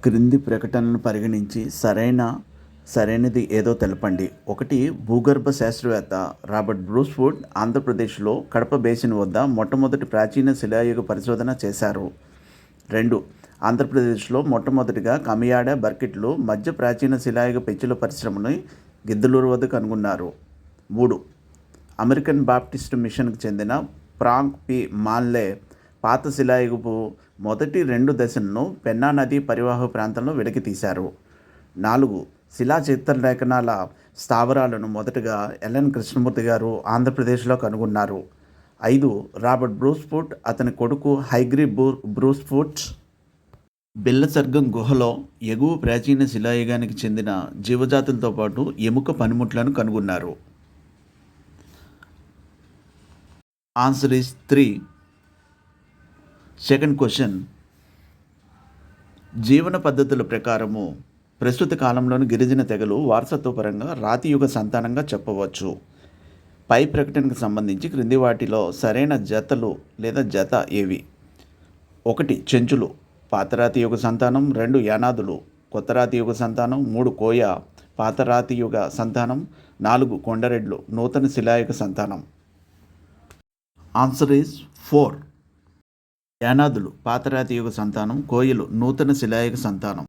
క్రింది ప్రకటనలను పరిగణించి సరైనది ఏదో తెలపండి. 1. భూగర్భ శాస్త్రవేత్త రాబర్ట్ బ్రూస్‌వుడ్ ఆంధ్రప్రదేశ్‌లో కడప బేసిన్ వద్ద మొట్టమొదటి ప్రాచీన శిలాయుగ పరిశోధన చేశారు. 2. ఆంధ్రప్రదేశ్‌లో మొట్టమొదటిగా కమియాడ, బర్కిట్లు మధ్య ప్రాచీన శిలాయుగ పెచ్చుల పరిశ్రమని గిద్దలూరు వద్ద కనుగొన్నారు. 3. అమెరికన్ బాప్టిస్టు మిషన్కు చెందిన ఫ్రాంక్ పి. మాన్లే పాత శిలాయుగపు మొదటి 2 దశలను పెన్నా నదీ పరివాహక ప్రాంతంలో వెలికితీశారు. 4. శిలా చిత్రలేఖనాల స్థావరాలను మొదటగా ఎల్ఎన్ కృష్ణమూర్తి గారు ఆంధ్రప్రదేశ్లో కనుగొన్నారు. 5. రాబర్ట్ బ్రూస్‌వుడ్ అతని కొడుకు హైగ్రీ బ్రూస్‌వుడ్ బిల్లసర్గం గుహలో ఎగువ ప్రాచీన శిలాయుగానికి చెందిన జీవజాతులతో పాటు ఎముక పనిముట్లను కనుగొన్నారు. Answer is 3. సెకండ్ క్వశ్చన్, జీవన పద్ధతుల ప్రకారము ప్రస్తుత కాలంలోని గిరిజన తెగలు వారసత్వపరంగా రాతియుగ సంతానంగా చెప్పవచ్చు. పై ప్రకటనకు సంబంధించి క్రింది వాటిలో సరైన జత ఏవి? 1. చెంచులు పాతరాతి యుగ సంతానం. 2. యానాదులు కొత్తరాతి యుగ సంతానం. 3. కోయ పాతరాతి యుగ సంతానం. 4. కొండరెడ్లు నూతన శిలాయుగ సంతానం. Answer is 4. యానాదులు పాతరాతి యుగ సంతానం. కోయలు నూతన శిలాయుగ సంతానం.